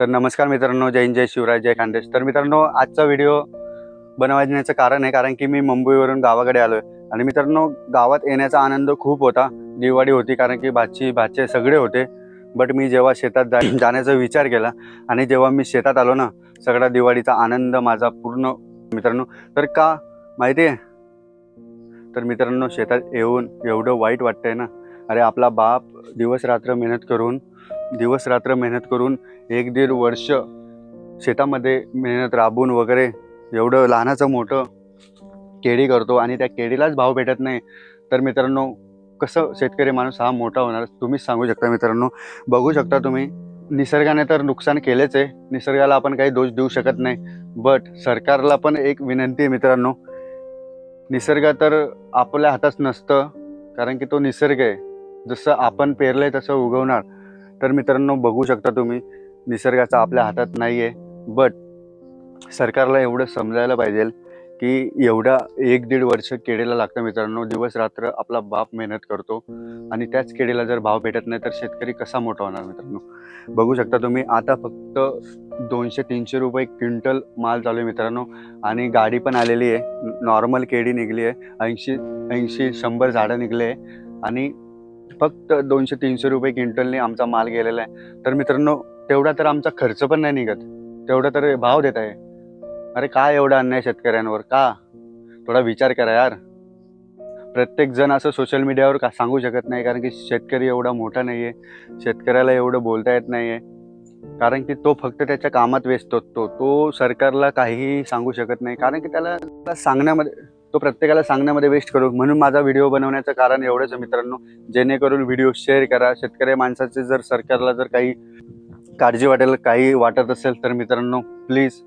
तर नमस्कार मित्रांनो, जय हिंद, जय शिवराय, जय खानदेश. तर मित्रांनो, आजचा व्हिडिओ बनवण्याचं कारण आहे कारण की मी मुंबईवरून गावाकडे आलोय. आणि मित्रांनो, गावात येण्याचा आनंद खूप होता. दिवाळी होती कारण की भाचे सगळे होते. बट मी जेव्हा शेतात जाण्याचा विचार केला आणि जेव्हा मी शेतात आलो ना, सगळा दिवाळीचा आनंद माझा पूर्ण मित्रांनो. तर का माहिती आहे? तर मित्रांनो, शेतात येऊन एवढं वाईट वाटतंय ना. अरे, आपला बाप दिवस रात्र मेहनत करून 1-1.5 वर्ष शेतामध्ये मेहनत राबून वगैरे एवढं लहानाचं मोठं केळी करतो आणि त्या केळीलाच भाव भेटत नाही. तर मित्रांनो, कसं शेतकरी माणूस हा मोठा होणार? तुम्हीच सांगू शकता मित्रांनो. बघू शकता तुम्ही, निसर्गाने तर नुकसान केलेच आहे. निसर्गाला आपण काही दोष देऊ शकत नाही. बट सरकारला पण एक विनंती आहे मित्रांनो. निसर्ग तर आपल्या हातात नसतं, कारण की तो निसर्ग आहे. जसं आपण पेरलंय तसं उगवणार. तर मित्रांनो, बघू शकता तुम्ही, निसर्गाचं आपल्या हातात नाही आहे. बट सरकारला एवढं समजायला पाहिजे की एवढा 1-1.5 वर्ष केळीला लागतं मित्रांनो. दिवस रात्र आपला बाप मेहनत करतो आणि त्याच केळीला जर भाव भेटत नाही तर शेतकरी कसा मोठा होणार मित्रांनो? बघू शकता तुम्ही, आता फक्त 200-300 रुपये क्विंटल माल चालू आहे मित्रांनो. आणि गाडी पण आलेली आहे. नॉर्मल केळी निघली आहे. 80-100 झाडं निघले आहे आणि फक्त 200-300 रुपये क्विंटलने आमचा माल गेलेला आहे. तर मित्रांनो, तेवढा तर आमचा खर्च पण नाही निघत. तेवढा तर भाव देत आहे. अरे, काय एवढा अन्याय शेतकऱ्यांवर का? थोडा विचार करा यार. प्रत्येक जण असं सोशल मीडियावर का सांगू शकत नाही, कारण की शेतकरी एवढा मोठा नाहीये. शेतकऱ्याला एवढं बोलता येत नाहीये, कारण की तो फक्त त्याच्या कामात व्यस्त असतो. तो सरकारला काहीही सांगू शकत नाही, कारण की त्याला सांगण्यामध्ये तो प्रत्येकाला सांगण्यामध्ये वेस्ट करू. म्हणून माझा व्हिडिओ बनवण्याचं कारण एवढंच आहे मित्रांनो. जेणेकरून व्हिडिओ शेअर करा. शेतकरी माणसाचे जर सरकारला जर काही काळजी वाटेल, काही वाटत असेल तर मित्रांनो, प्लीज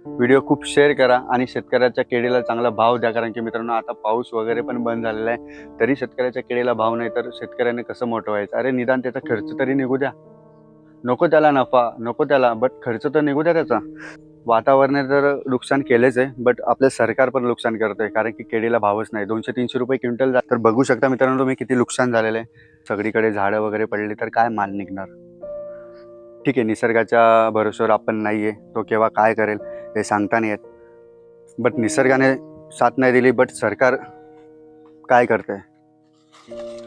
व्हिडिओ खूप शेअर करा आणि शेतकऱ्याच्या केळीला चांगला भाव द्या. कारण की मित्रांनो, आता पाऊस वगैरे पण बंद झालेला आहे, तरी शेतकऱ्याच्या केळीला भाव नाही, तर शेतकऱ्याने कसं मोठं व्हायचं? अरे, निदान त्याचा खर्च तरी निघू द्या. नको त्याला नफा, नको त्याला, बट खर्च तर निघू द्या त्याचा. वातावरणाने तर नुकसान केलेच आहे, बट आपलं सरकार पण नुकसान करतंय, कारण की केळीला भावच नाही. 200-300 रुपये क्विंटल तर बघू शकता मित्रांनो तुम्ही किती नुकसान झालेलं आहे. सगळीकडे झाडं वगैरे पडली तर काय माल निघणार? ठीक आहे, निसर्गाच्या भरोश्यावर आपण नाही आहे. तो केव्हा काय करेल हे सांगता नाही येत. बट निसर्गाने साथ नाही दिली, बट सरकार काय करतंय?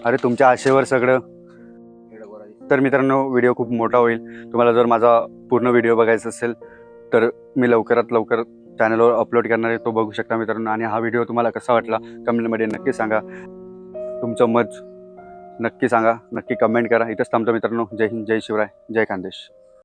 अरे, तुमच्या आशेवर सगळं. तर मित्रांनो, व्हिडिओ खूप मोठा होईल. तुम्हाला जर माझा पूर्ण व्हिडिओ बघायचा असेल तर मी लवकरात लवकर चॅनलवर अपलोड करणार आहे, तो बघू शकता मित्रांनो. आणि हा व्हिडिओ तुम्हाला कसा वाटला कमेंटमध्ये नक्की सांगा. तुमचं मत नक्की सांगा, नक्की कमेंट करा. इथंच थांबतो मित्रांनो. जय हिंद, जय शिवराय, जय खानदेश.